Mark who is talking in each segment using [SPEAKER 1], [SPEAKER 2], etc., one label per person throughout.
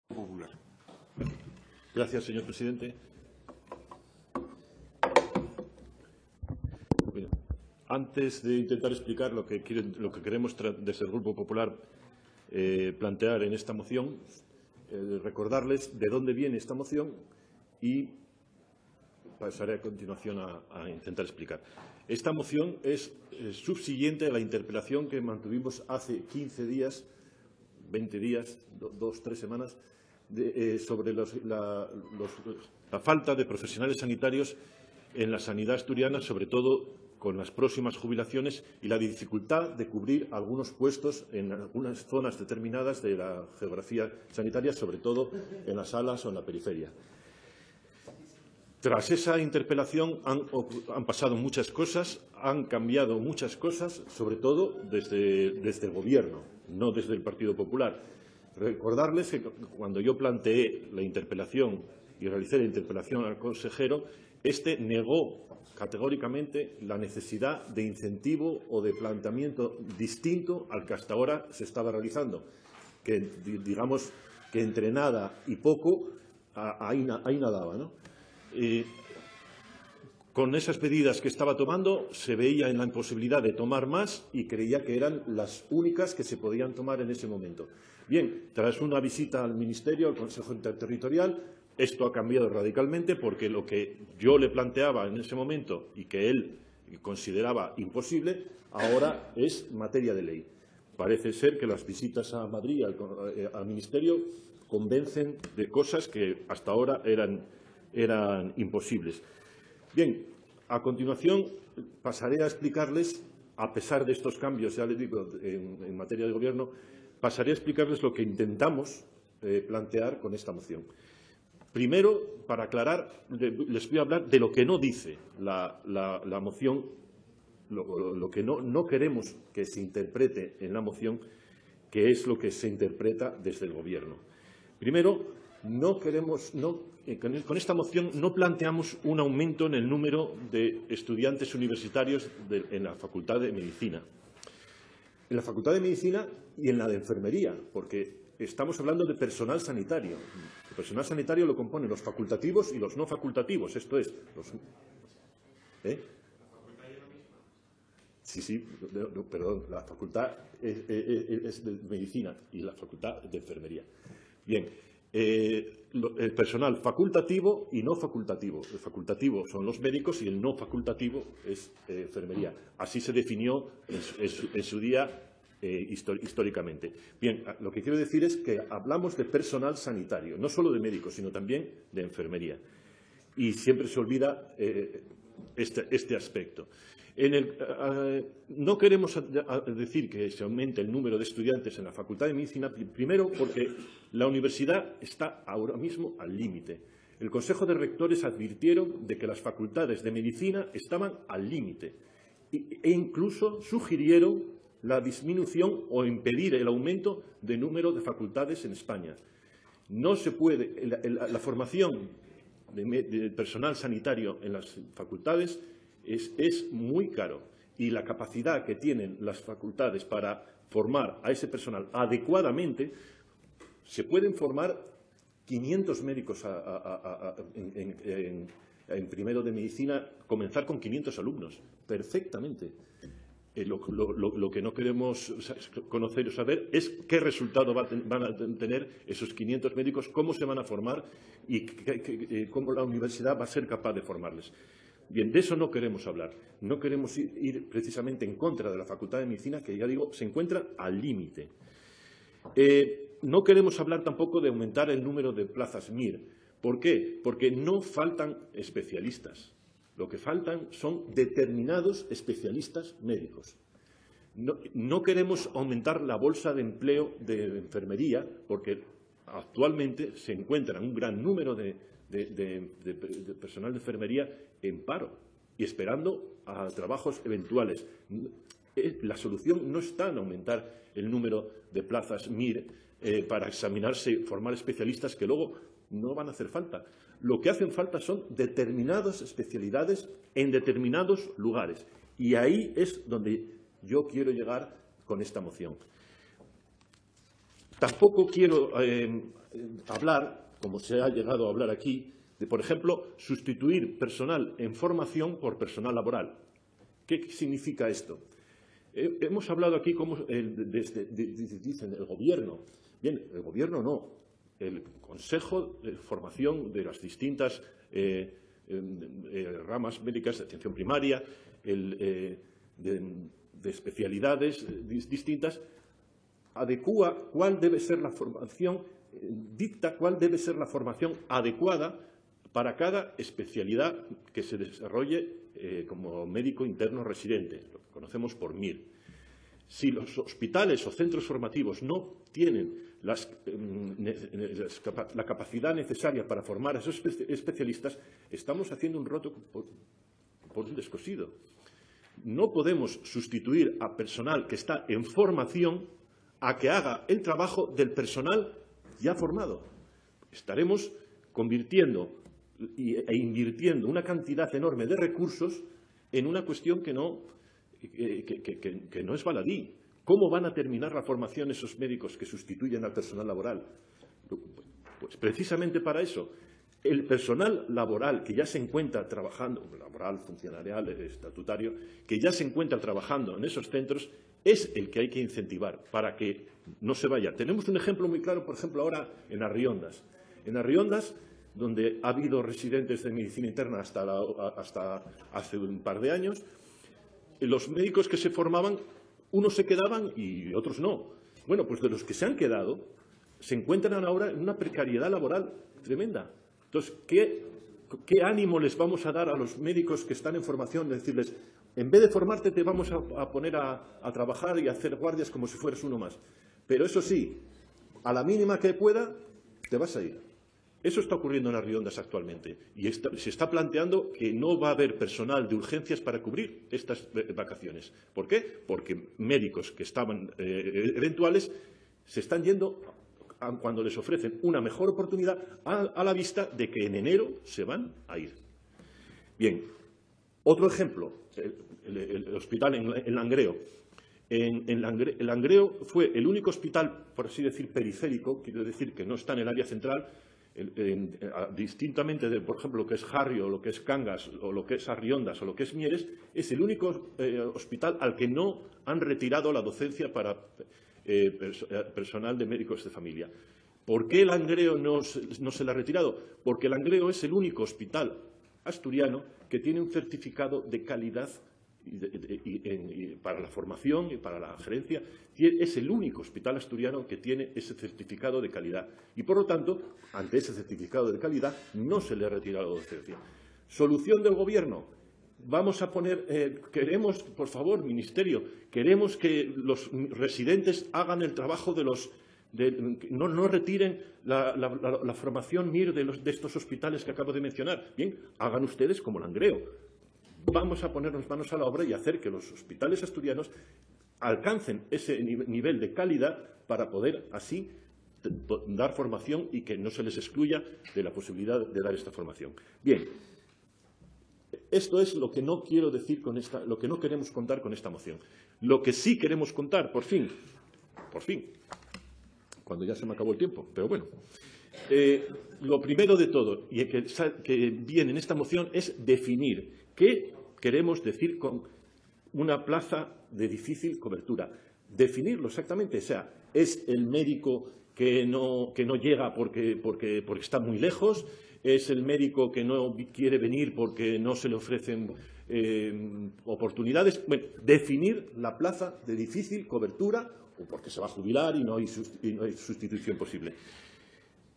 [SPEAKER 1] Popular.
[SPEAKER 2] Gracias, señor presidente. Bueno, antes de intentar explicar lo que queremos desde el Grupo Popular plantear en esta moción, recordarles de dónde viene esta moción y pasaré a continuación a intentar explicar. Esta moción es subsiguiente a la interpelación que mantuvimos hace 15 días, 20 días, 2, 3 semanas, sobre la falta de profesionales sanitarios en la sanidad asturiana, sobre todo con las próximas jubilaciones y la dificultad de cubrir algunos puestos en algunas zonas determinadas de la geografía sanitaria, sobre todo en las salas o en la periferia. Tras esa interpelación han pasado muchas cosas, han cambiado muchas cosas, sobre todo desde el Gobierno, no desde el Partido Popular. Recordarles que cuando yo planteé la interpelación y realicé la interpelación al consejero, este negó categóricamente la necesidad de incentivo o de planteamiento distinto al que hasta ahora se estaba realizando, que digamos que entre nada y poco ahí nadaba, ¿no? Con esas medidas que estaba tomando se veía en la imposibilidad de tomar más y creía que eran las únicas que se podían tomar en ese momento. Bien, tras una visita al Ministerio, al Consejo Interterritorial, esto ha cambiado radicalmente porque lo que yo le planteaba en ese momento y que él consideraba imposible, ahora es materia de ley. Parece ser que las visitas a Madrid, al Ministerio, convencen de cosas que hasta ahora eran imposibles. Bien, a continuación pasaré a explicarles, a pesar de estos cambios, ya les digo, en materia de Gobierno, pasaré a explicarles lo que intentamos plantear con esta moción. Primero, para aclarar, les voy a hablar de lo que no dice la moción, lo que no queremos que se interprete en la moción, que es lo que se interpreta desde el Gobierno. Primero, con esta moción no planteamos un aumento en el número de estudiantes universitarios en la Facultad de Medicina. En la Facultad de Medicina y en la de Enfermería, porque estamos hablando de personal sanitario. El personal sanitario lo componen los facultativos y los no facultativos, esto es, los... Sí, perdón, la Facultad es de Medicina y la Facultad de Enfermería. Bien, el personal facultativo y no facultativo. El facultativo son los médicos y el no facultativo es enfermería. Así se definió en su día históricamente. Bien, lo que quiero decir es que hablamos de personal sanitario, no solo de médicos, sino también de enfermería. Y siempre se olvida este aspecto. No queremos decir que se aumente el número de estudiantes en la Facultad de Medicina, primero porque la universidad está ahora mismo al límite. El Consejo de Rectores advirtieron de que las facultades de Medicina estaban al límite e incluso sugirieron la disminución o impedir el aumento de número de facultades en España. No se puede, la formación de personal sanitario en las facultades es muy caro y la capacidad que tienen las facultades para formar a ese personal adecuadamente, se pueden formar 500 médicos en primero de medicina, comenzar con 500 alumnos, perfectamente. Lo que no queremos conocer o saber es qué resultado van a tener esos 500 médicos, cómo se van a formar y cómo la universidad va a ser capaz de formarles. Bien, de eso no queremos hablar. No queremos ir precisamente en contra de la Facultad de Medicina, que ya digo, se encuentra al límite. No queremos hablar tampoco de aumentar el número de plazas MIR. ¿Por qué? Porque no faltan especialistas. Lo que faltan son determinados especialistas médicos. No queremos aumentar la bolsa de empleo de enfermería, porque actualmente se encuentra un gran número de personal de enfermería en paro y esperando a trabajos eventuales. La solución no está en aumentar el número de plazas MIR para examinarse y formar especialistas que luego no van a hacer falta. Lo que hacen falta son determinadas especialidades en determinados lugares. Y ahí es donde yo quiero llegar con esta moción. Tampoco quiero hablar, como se ha llegado a hablar aquí, de, por ejemplo, sustituir personal en formación por personal laboral. ¿Qué significa esto? Hemos hablado aquí como dicen el Gobierno. Bien, el Gobierno no. El Consejo de Formación de las distintas ramas médicas de atención primaria, de especialidades distintas, adecúa cuál debe ser la formación, dicta cuál debe ser la formación adecuada para cada especialidad que se desarrolle como médico interno residente, lo que conocemos por MIR. Si los hospitales o centros formativos no tienen la capacidad necesaria para formar a esos especialistas, estamos haciendo un roto por un descosido. No podemos sustituir a personal que está en formación a que haga el trabajo del personal ya formado. Estaremos convirtiendo e invirtiendo una cantidad enorme de recursos en una cuestión que no es baladí. ¿Cómo van a terminar la formación esos médicos que sustituyen al personal laboral? Pues precisamente para eso. El personal laboral que ya se encuentra trabajando, laboral, funcionarial, estatutario, que ya se encuentra trabajando en esos centros, es el que hay que incentivar para que no se vaya. Tenemos un ejemplo muy claro, por ejemplo, ahora en Arriondas. En Arriondas, donde ha habido residentes de medicina interna hasta hace un par de años, los médicos que se formaban, unos se quedaban y otros no. Bueno, pues de los que se han quedado, se encuentran ahora en una precariedad laboral tremenda. Entonces, ¿qué ánimo les vamos a dar a los médicos que están en formación? De decirles, en vez de formarte, te vamos a poner a trabajar y a hacer guardias como si fueras uno más. Pero eso sí, a la mínima que pueda, te vas a ir. Eso está ocurriendo en Arriondas actualmente y se está planteando que no va a haber personal de urgencias para cubrir estas vacaciones. ¿Por qué? Porque médicos que estaban eventuales se están yendo cuando les ofrecen una mejor oportunidad a la vista de que en enero se van a ir. Bien, otro ejemplo, el hospital en Langreo. En Langreo fue el único hospital, por así decir, periférico, quiero decir que no está en el área central, distintamente de, por ejemplo, lo que es Harrio, o lo que es Cangas, o lo que es Arriondas, o lo que es Mieres, es el único hospital al que no han retirado la docencia para personal de médicos de familia. ¿Por qué Langreo no se la ha retirado? Porque Langreo es el único hospital asturiano que tiene un certificado de calidad para la formación y para la gerencia. Es el único hospital asturiano que tiene ese certificado de calidad y, por lo tanto, ante ese certificado de calidad no se le ha retirado la docencia. Solución del Gobierno. Vamos a poner, queremos, por favor, Ministerio, queremos que los residentes hagan el trabajo no retiren la formación MIR de estos hospitales que acabo de mencionar. Bien, hagan ustedes como Langreo. Vamos a ponernos manos a la obra y hacer que los hospitales asturianos alcancen ese nivel de calidad para poder así dar formación y que no se les excluya de la posibilidad de dar esta formación. Bien, esto es lo que no quiero decir lo que no queremos contar con esta moción. Lo que sí queremos contar, por fin, cuando ya se me acabó el tiempo, pero bueno. Lo primero de todo, y que viene en esta moción, es definir qué queremos decir con una plaza de difícil cobertura. Definirlo exactamente, o sea, ¿es el médico que no llega porque está muy lejos? ¿Es el médico que no quiere venir porque no se le ofrecen oportunidades? Bueno, definir la plaza de difícil cobertura o porque se va a jubilar y no hay sustitución posible.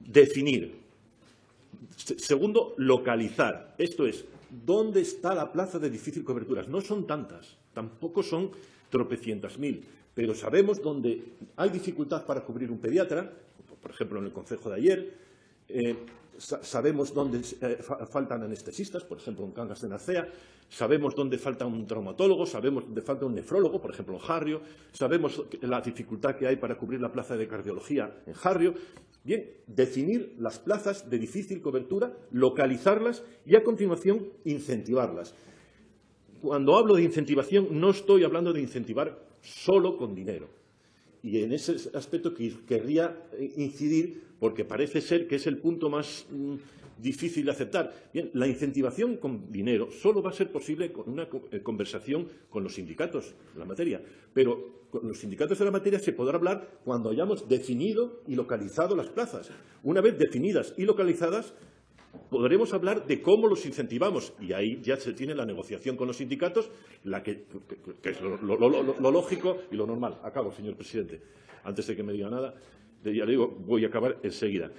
[SPEAKER 2] Definir. Segundo, localizar. Esto es, ¿dónde está la plaza de difícil cobertura? No son tantas, tampoco son tropecientas mil, pero sabemos dónde hay dificultad para cubrir un pediatra, por ejemplo, en el concejo de ayer. Sabemos dónde faltan anestesistas, por ejemplo, en Cangas de Narcea. Sabemos dónde falta un traumatólogo, sabemos dónde falta un nefrólogo, por ejemplo, en Harrio. Sabemos la dificultad que hay para cubrir la plaza de cardiología en Harrio. Bien, definir las plazas de difícil cobertura, localizarlas y, a continuación, incentivarlas. Cuando hablo de incentivación, no estoy hablando de incentivar solo con dinero. Y en ese aspecto querría incidir, porque parece ser que es el punto más difícil de aceptar. Bien, la incentivación con dinero solo va a ser posible con una conversación con los sindicatos de la materia. Pero con los sindicatos de la materia se podrá hablar cuando hayamos definido y localizado las plazas. Una vez definidas y localizadas, podremos hablar de cómo los incentivamos, y ahí ya se tiene la negociación con los sindicatos, que es lo lógico y lo normal. Acabo, señor presidente. Antes de que me diga nada, ya le digo, voy a acabar enseguida.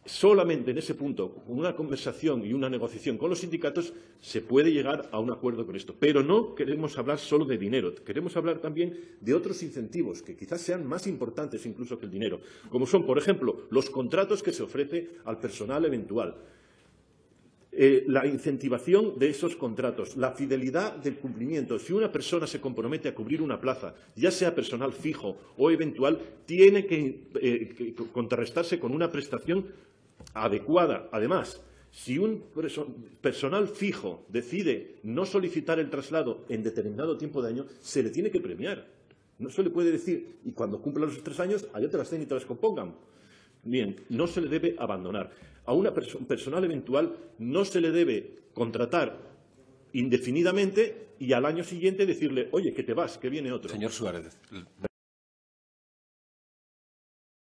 [SPEAKER 2] Solamente en ese punto, con una conversación y una negociación con los sindicatos, se puede llegar a un acuerdo con esto. Pero no queremos hablar solo de dinero, queremos hablar también de otros incentivos que quizás sean más importantes incluso que el dinero, como son, por ejemplo, los contratos que se ofrece al personal eventual, la incentivación de esos contratos, la fidelidad del cumplimiento. Si una persona se compromete a cubrir una plaza, ya sea personal fijo o eventual, tiene que contrarrestarse con una prestación adecuada. Además, si un personal fijo decide no solicitar el traslado en determinado tiempo de año, se le tiene que premiar. No se le puede decir, y cuando cumpla los 3 años, allá te las den y te las compongan. Bien, no se le debe abandonar. A un personal eventual no se le debe contratar indefinidamente y al año siguiente decirle, oye, que te vas, que viene otro.
[SPEAKER 1] Señor Suárez,